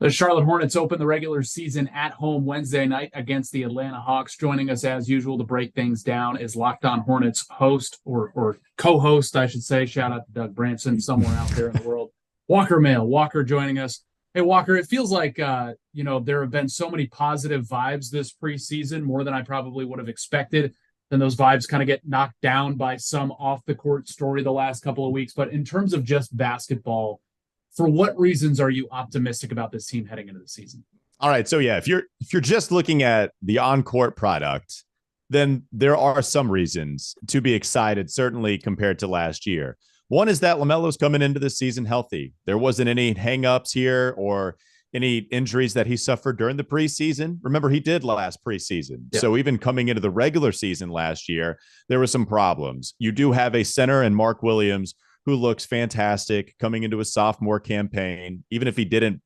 The Charlotte Hornets open the regular season at home Wednesday night against the Atlanta Hawks. Joining us as usual to break things down is Locked On Hornets host or co-host, I should say. Shout out to Doug Branson somewhere out there in the world. Walker Mehl. Walker joining us. Hey, Walker, it feels like, there have been so many positive vibes this preseason, more than I probably would have expected. Then those vibes kind of get knocked down by some off-the-court story the last couple of weeks. But in terms of just basketball, for what reasons are you optimistic about this team heading into the season? All right. So, yeah, if you're just looking at the on-court product, then there are some reasons to be excited, certainly compared to last year. One is that LaMelo's coming into this season healthy. There wasn't any hang-ups here or any injuries that he suffered during the preseason. Remember, he did last preseason. Yeah. So even coming into the regular season last year, there were some problems. You do have a center in Mark Williams who looks fantastic coming into a sophomore campaign. Even if he didn't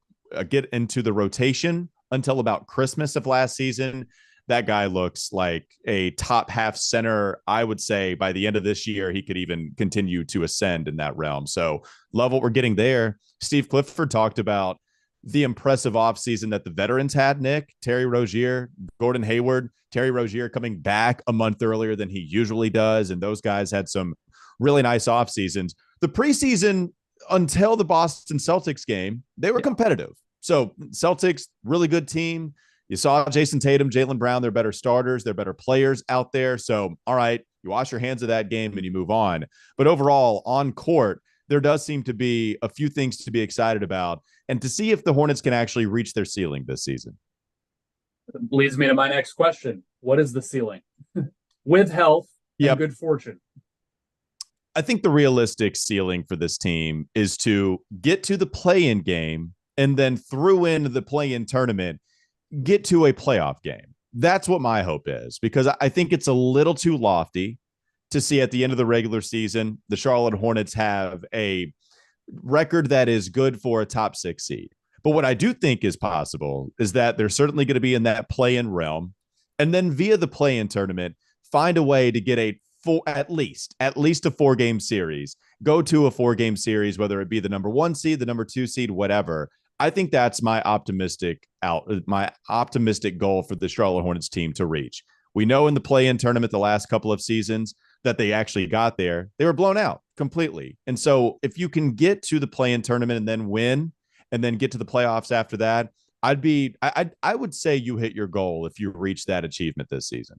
get into the rotation until about Christmas of last season, that guy looks like a top half center. I would say by the end of this year, he could even continue to ascend in that realm. So love what we're getting there. Steve Clifford talked about the impressive offseason that the veterans had, Nick, Terry Rozier, Gordon Hayward, Terry Rozier coming back a month earlier than he usually does. And those guys had some really nice off seasons. The preseason, until the Boston Celtics game, they were competitive. So Celtics, really good team. You saw Jason Tatum, Jaylen Brown, they're better starters, they're better players out there. So, all right, you wash your hands of that game and you move on. But overall, on court, there does seem to be a few things to be excited about and to see if the Hornets can actually reach their ceiling this season. Leads me to my next question. What is the ceiling? With health and good fortune. I think the realistic ceiling for this team is to get to the play-in game and then through in the play-in tournament, get to a playoff game. That's what my hope is, because I think it's a little too lofty to see at the end of the regular season, the Charlotte Hornets have a record that is good for a top 6 seed. But what I do think is possible is that they're certainly going to be in that play-in realm, and then via the play-in tournament, find a way to get at least a 4-game series, go to a 4-game series, whether it be the number 1 seed, the number 2 seed, whatever. I think that's my optimistic goal for the Charlotte Hornets team to reach. We know in the play-in tournament the last couple of seasons that they actually got there, they were blown out completely. And so if you can get to the play-in tournament and then win and then get to the playoffs after that, I would say you hit your goal if you reach that achievement this season.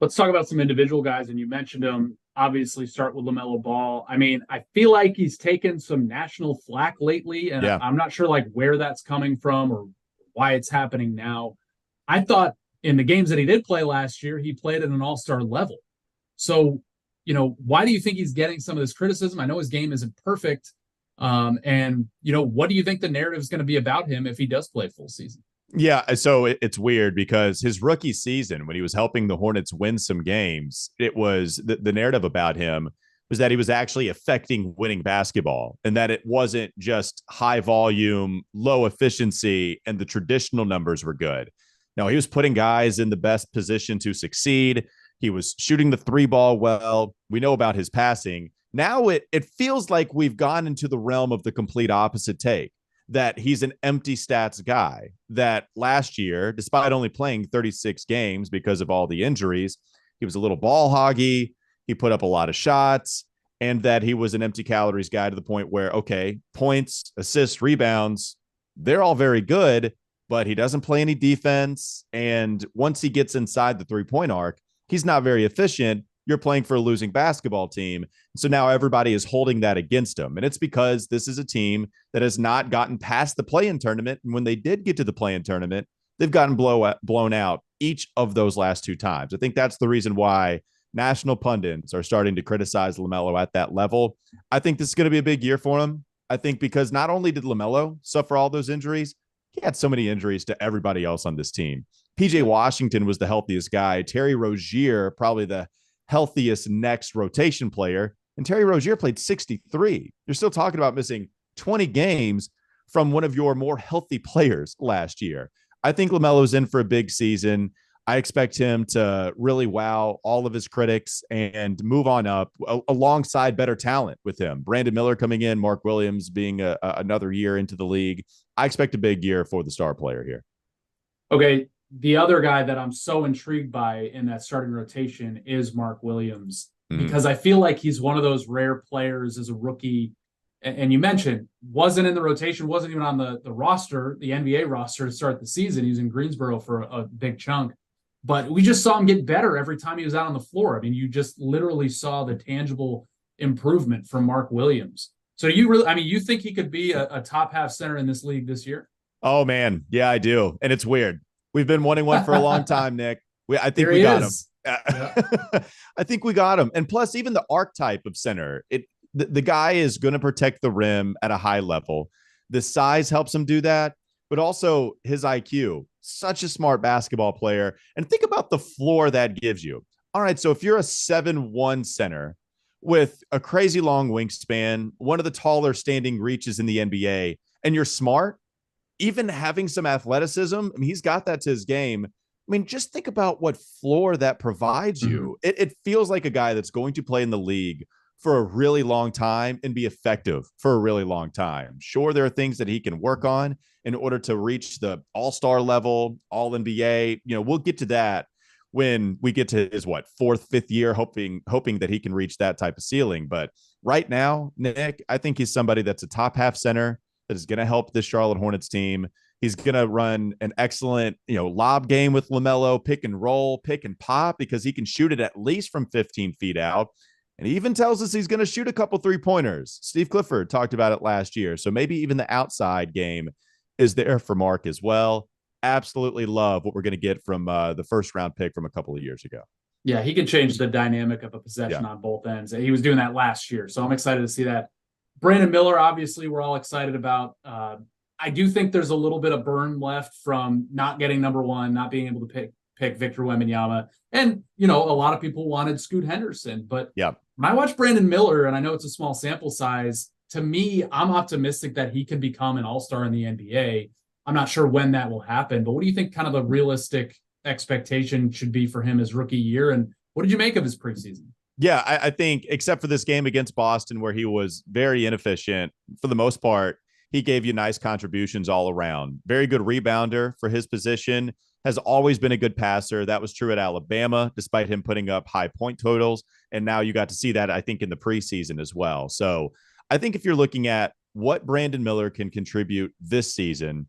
Let's talk about some individual guys, and you mentioned them. Obviously, start with LaMelo Ball. I mean, I feel like he's taken some national flack lately, and I'm not sure where that's coming from or why it's happening now. I thought in the games that he did play last year, he played at an all-star level. So, why do you think he's getting some of this criticism? I know his game isn't perfect. And what do you think the narrative is going to be about him if he does play full season? Yeah, so it's weird because his rookie season, when he was helping the Hornets win some games, it was the narrative about him was that he was actually affecting winning basketball and that it wasn't just high volume, low efficiency, and the traditional numbers were good. No, he was putting guys in the best position to succeed. He was shooting the 3-ball well. We know about his passing. Now it feels like we've gone into the realm of the complete opposite take, that he's an empty stats guy, that last year, despite only playing 36 games because of all the injuries, he was a little ball hoggy. He put up a lot of shots, and that he was an empty calories guy to the point where, okay, points, assists, rebounds, they're all very good, but he doesn't play any defense. And once he gets inside the 3-point arc, he's not very efficient. You're playing for a losing basketball team. So now everybody is holding that against him. And it's because this is a team that has not gotten past the play-in tournament. And when they did get to the play-in tournament, they've gotten blown out each of those last 2 times. I think that's the reason why national pundits are starting to criticize LaMelo at that level. I think this is going to be a big year for him. I think because not only did LaMelo suffer all those injuries, he had so many injuries to everybody else on this team. PJ Washington was the healthiest guy. Terry Rozier, probably the healthiest next rotation player, and Terry Rozier played 63. You're still talking about missing 20 games from one of your more healthy players last year. I think LaMelo's in for a big season. I expect him to really wow all of his critics and move on up alongside better talent with him. Brandon Miller coming in, Mark Williams being another year into the league. I expect a big year for the star player here. Okay, the other guy that I'm so intrigued by in that starting rotation is Mark Williams, because I feel like he's one of those rare players as a rookie. And you mentioned wasn't in the rotation, wasn't even on the roster, the NBA roster to start the season. He was in Greensboro for a big chunk. But we just saw him get better every time he was out on the floor. I mean, you just literally saw the tangible improvement from Mark Williams. So you think he could be a top half center in this league this year? Oh, man. Yeah, I do. And it's weird. We've been wanting one for a long time, Nick. I think we got him. Yeah. I think we got him. And plus, even the archetype of center, the guy is going to protect the rim at a high level. The size helps him do that, but also his IQ. Such a smart basketball player. And think about the floor that gives you. All right, so if you're a 7'1" center with a crazy long wingspan, one of the taller standing reaches in the NBA, and you're smart, even having some athleticism, I mean, he's got that to his game. I mean, just think about what floor that provides you. It feels like a guy that's going to play in the league for a really long time and be effective for a really long time. Sure, there are things that he can work on in order to reach the all-star level, all NBA. We'll get to that when we get to his fourth, fifth year, hoping that he can reach that type of ceiling. But right now, Nick, I think he's somebody that's a top half center that is going to help this Charlotte Hornets team. He's going to run an excellent, lob game with LaMelo, pick and roll, pick and pop, because he can shoot it at least from 15 feet out. And he even tells us he's going to shoot a couple three-pointers. Steve Clifford talked about it last year. So maybe even the outside game is there for Mark as well. Absolutely love what we're going to get from the first-round pick from a couple of years ago. Yeah, he can change the dynamic of a possession on both ends. He was doing that last year, so I'm excited to see that. Brandon Miller, obviously, we're all excited about. I do think there's a little bit of burn left from not getting number one, not being able to pick Victor Wembanyama. And, a lot of people wanted Scoot Henderson. But when I watch Brandon Miller, and I know it's a small sample size, to me, I'm optimistic that he can become an all-star in the NBA. I'm not sure when that will happen, but what do you think kind of the realistic expectation should be for him his rookie year? And what did you make of his preseason? Yeah, I think except for this game against Boston where he was very inefficient, for the most part, he gave you nice contributions all around. Very good rebounder for his position. Has always been a good passer. That was true at Alabama, despite him putting up high point totals. And now you got to see that, I think, in the preseason as well. So I think if you're looking at what Brandon Miller can contribute this season,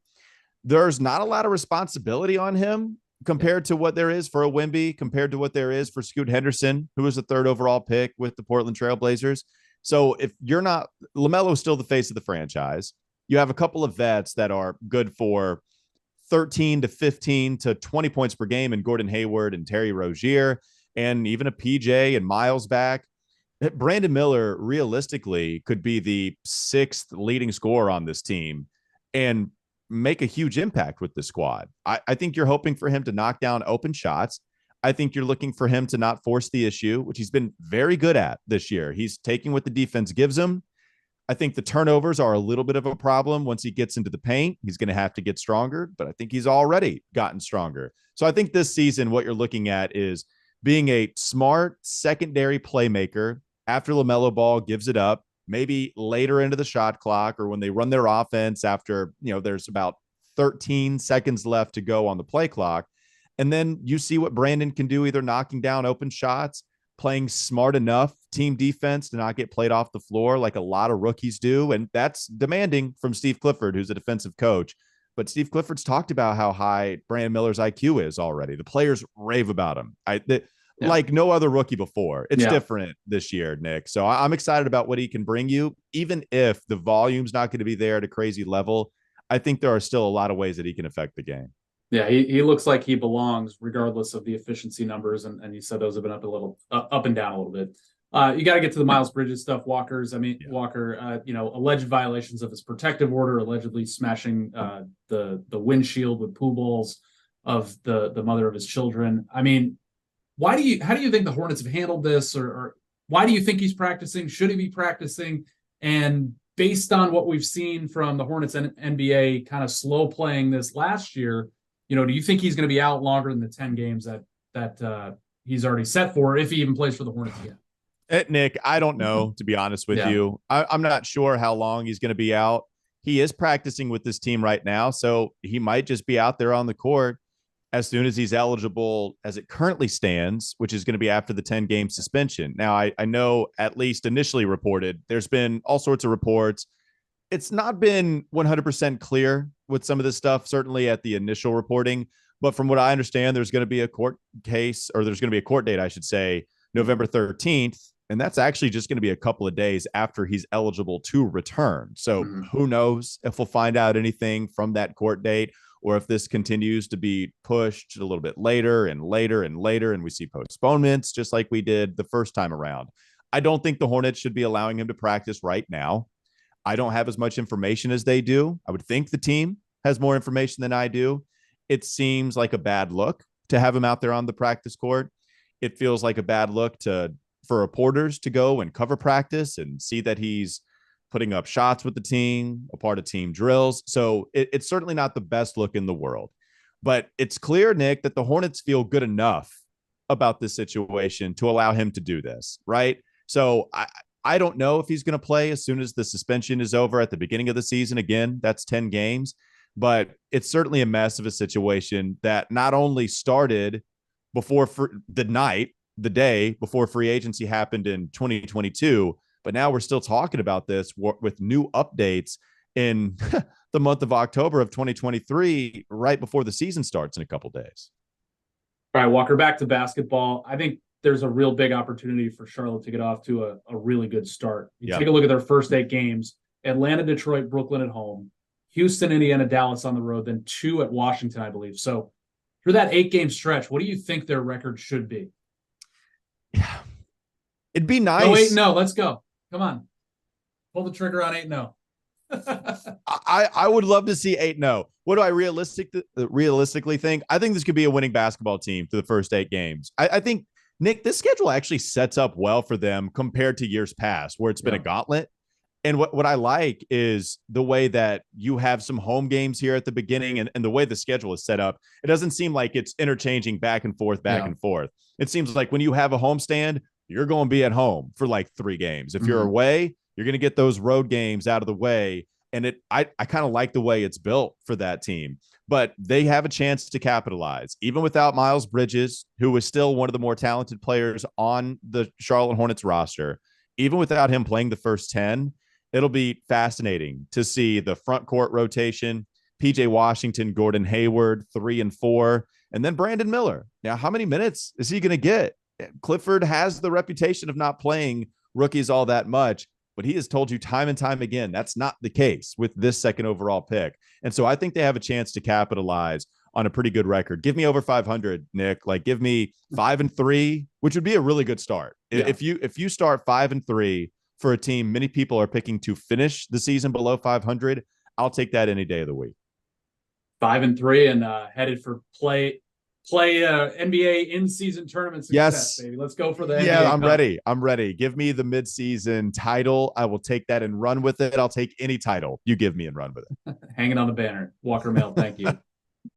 there's not a lot of responsibility on him compared to what there is for a Wemby, compared to what there is for Scoot Henderson, who was the third overall pick with the Portland Trailblazers. So if you're not, LaMelo is still the face of the franchise. You have a couple of vets that are good for 13 to 15 to 20 points per game in Gordon Hayward and Terry Rozier, and even a PJ and Miles back. Brandon Miller realistically could be the sixth leading scorer on this team and make a huge impact with the squad. I think you're hoping for him to knock down open shots. I think you're looking for him to not force the issue, which he's been very good at this year. He's taking what the defense gives him. I think the turnovers are a little bit of a problem once he gets into the paint. He's going to have to get stronger, but I think he's already gotten stronger. So I think this season, what you're looking at is being a smart secondary playmaker after LaMelo Ball gives it up, maybe later into the shot clock or when they run their offense after, there's about 13 seconds left to go on the play clock. And then you see what Brandon can do, either knocking down open shots, playing smart enough team defense to not get played off the floor like a lot of rookies do. And that's demanding from Steve Clifford, who's a defensive coach. But Steve Clifford's talked about how high Brandon Miller's IQ is already. The players rave about him. Like no other rookie before. It's different this year, Nick. So I'm excited about what he can bring you. Even if the volume's not going to be there at a crazy level, I think there are still a lot of ways that he can affect the game. Yeah, he looks like he belongs regardless of the efficiency numbers. And you said those have been up and down a little bit. You got to get to the Miles Bridges stuff, Walker, alleged violations of his protective order, allegedly smashing the windshield with pool balls of the mother of his children. I mean, how do you think the Hornets have handled this, or why do you think he's practicing? Should he be practicing? And based on what we've seen from the Hornets and NBA kind of slow playing this last year, do you think he's going to be out longer than the 10 games that he's already set for, if he even plays for the Hornets again? Nick, I don't know, to be honest with you. I'm not sure how long he's going to be out. He is practicing with this team right now, so he might just be out there on the court as soon as he's eligible as it currently stands, which is going to be after the 10-game suspension. Now, I know, at least initially reported, there's been all sorts of reports. It's not been 100% clear with some of this stuff, certainly at the initial reporting. But from what I understand, there's going to be a court case, or there's going to be a court date, I should say, November 13th. And that's actually just going to be a couple of days after he's eligible to return. So who knows if we'll find out anything from that court date, or if this continues to be pushed a little bit later and later and later, and we see postponements just like we did the first time around. I don't think the Hornets should be allowing him to practice right now. I don't have as much information as they do. I would think the team has more information than I do. It seems like a bad look to have him out there on the practice court. It feels like a bad look for reporters to go and cover practice and see that he's putting up shots with the team, a part of team drills. So it's certainly not the best look in the world. But it's clear, Nick, that the Hornets feel good enough about this situation to allow him to do this, right? So I don't know if he's going to play as soon as the suspension is over at the beginning of the season. Again, that's 10 games. But it's certainly a mess of a situation that not only started before the day before free agency happened in 2022, but now we're still talking about this with new updates in the month of October of 2023, right before the season starts in a couple days. All right, Walker, back to basketball. I think there's a real big opportunity for Charlotte to get off to a really good start. Take a look at their first 8 games: Atlanta, Detroit, Brooklyn at home, Houston, Indiana, Dallas on the road, then 2 at Washington, I believe. So through that 8-game stretch, what do you think their record should be? Yeah, it'd be nice. No, 8-0. Let's go. Come on. Pull the trigger on 8-0. I would love to see 8-0. What do I realistically think? I think this could be a winning basketball team for the first 8 games. I think, Nick, this schedule actually sets up well for them compared to years past where it's been a gauntlet. And what I like is the way that you have some home games here at the beginning, and the way the schedule is set up. It doesn't seem like it's interchanging back and forth. It seems like when you have a homestand, you're going to be at home for like 3 games. If you're away, you're going to get those road games out of the way. And I kind of like the way it's built for that team. But they have a chance to capitalize, even without Miles Bridges, who is still one of the more talented players on the Charlotte Hornets roster. Even without him playing the first 10, it'll be fascinating to see the front court rotation: PJ Washington, Gordon Hayward, 3 and 4, and then Brandon Miller. Now, how many minutes is he going to get? Clifford has the reputation of not playing rookies all that much, but he has told you time and time again that's not the case with this second overall pick. And so I think they have a chance to capitalize on a pretty good record. Give me over 500, Nick. Like, give me 5-3, which would be a really good start. Yeah. If you start 5-3 for a team many people are picking to finish the season below 500, I'll take that any day of the week. 5-3 and headed for play NBA in-season tournament success, baby. Let's go for the NBA Cup. I'm ready. Give me the mid-season title. I will take that and run with it. I'll take any title you give me and run with it. Hanging on the banner. Walker Mehl, thank you.